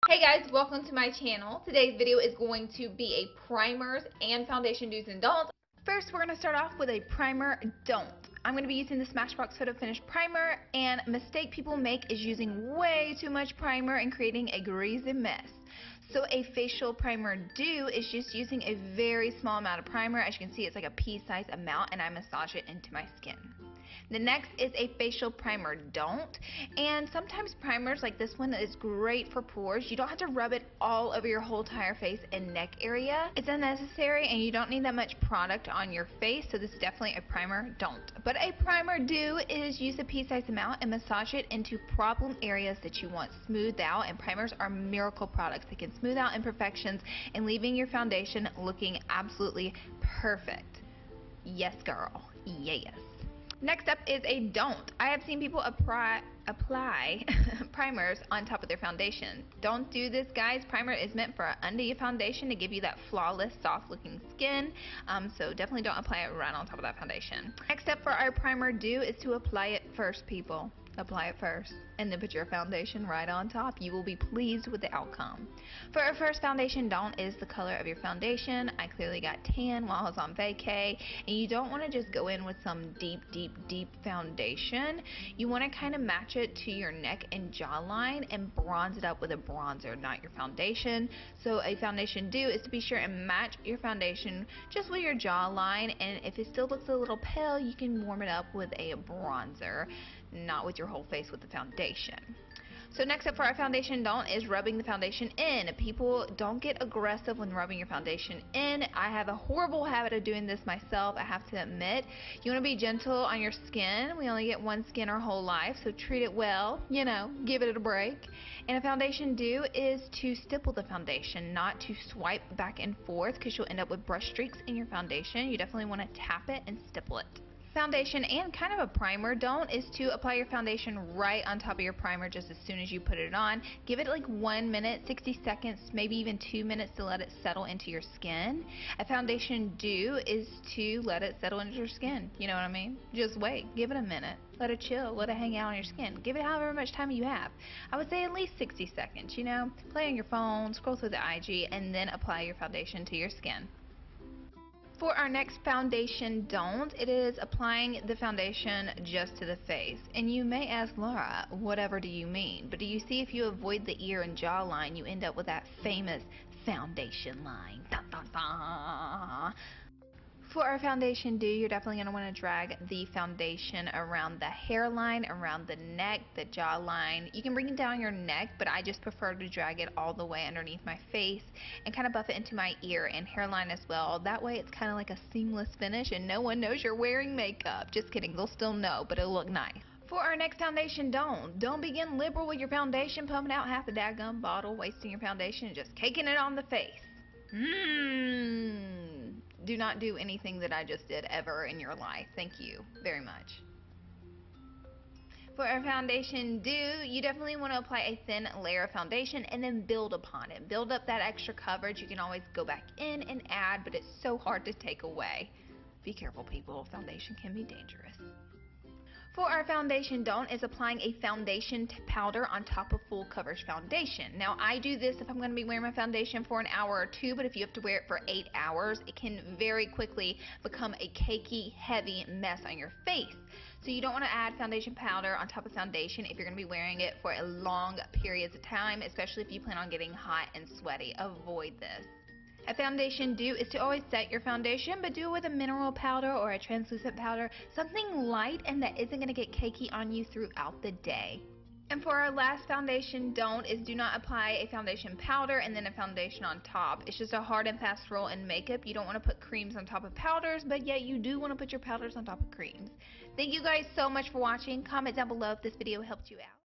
Hey guys, welcome to my channel. Today's video is going to be a primers and foundation do's and don'ts. First, we're going to start off with a primer don't. I'm going to be using the Smashbox Photo Finish Primer, and a mistake people make is using way too much primer and creating a greasy mess. So a facial primer do is just using a very small amount of primer. As you can see, it's like a pea-sized amount, and I massage it into my skin. The next is a facial primer don't, and sometimes primers like this one is great for pores. You don't have to rub it all over your whole entire face and neck area. It's unnecessary and you don't need that much product on your face, so this is definitely a primer don't. But a primer do is use a pea-sized amount and massage it into problem areas that you want smoothed out, and primers are miracle products. They can smooth out imperfections and leaving your foundation looking absolutely perfect. Yes girl, yes. Next up is a don't. I have seen people apply primers on top of their foundation. Don't do this, guys. Primer is meant for under your foundation to give you that flawless, soft looking skin. So definitely don't apply it right on top of that foundation. Next step for our primer do is to apply it first, people. Apply it first and then put your foundation right on top. You will be pleased with the outcome. For our first foundation don't is the color of your foundation. I clearly got tan while I was on vacay, and you don't want to just go in with some deep foundation. You want to kind of match it to your neck and jawline and bronze it up with a bronzer, not your foundation. So a foundation do is to be sure and match your foundation just with your jawline, and if it still looks a little pale, you can warm it up with a bronzer, not with your whole face with the foundation. So next up for our foundation don't is rubbing the foundation in. People don't get aggressive when rubbing your foundation in. I have a horrible habit of doing this myself, I have to admit. You want to be gentle on your skin. We only get one skin our whole life, so treat it well, you know, give it a break. And a foundation do is to stipple the foundation, not to swipe back and forth, because you'll end up with brush streaks in your foundation. You definitely want to tap it and stipple it. Foundation and kind of a primer don't is to apply your foundation right on top of your primer just as soon as you put it on. Give it like 1 minute, 60 seconds, maybe even 2 minutes to let it settle into your skin. A foundation do is to let it settle into your skin. You know what I mean? Just wait. Give it a minute. Let it chill. Let it hang out on your skin. Give it however much time you have. I would say at least 60 seconds, you know. Play on your phone, scroll through the IG, and then apply your foundation to your skin. For our next foundation don't, it is applying the foundation just to the face. And you may ask, Laura, whatever do you mean? But do you see, if you avoid the ear and jawline, you end up with that famous foundation line. Dun, dun, dun. For our foundation do, you're definitely going to want to drag the foundation around the hairline, around the neck, the jawline. You can bring it down your neck, but I just prefer to drag it all the way underneath my face and kind of buff it into my ear and hairline as well. That way it's kind of like a seamless finish and no one knows you're wearing makeup. Just kidding, they'll still know, but it'll look nice. For our next foundation don't begin liberal with your foundation, pumping out half the daggum bottle, wasting your foundation, and just caking it on the face. Do not do anything that I just did ever in your life. Thank you very much. For our foundation do, you definitely want to apply a thin layer of foundation and then build upon it. Build up that extra coverage. You can always go back in and add, but it's so hard to take away. Be careful, people. Foundation can be dangerous. For our foundation don't is applying a foundation powder on top of full coverage foundation. Now I do this if I'm going to be wearing my foundation for an hour or two, but if you have to wear it for 8 hours, it can very quickly become a cakey, heavy mess on your face. So you don't want to add foundation powder on top of foundation if you're going to be wearing it for a long periods of time, especially if you plan on getting hot and sweaty. Avoid this. A foundation do is to always set your foundation, but do it with a mineral powder or a translucent powder, something light and that isn't going to get cakey on you throughout the day. And for our last foundation don't is do not apply a foundation powder and then a foundation on top. It's just a hard and fast rule in makeup. You don't want to put creams on top of powders, but yet you do want to put your powders on top of creams. Thank you guys so much for watching. Comment down below if this video helped you out.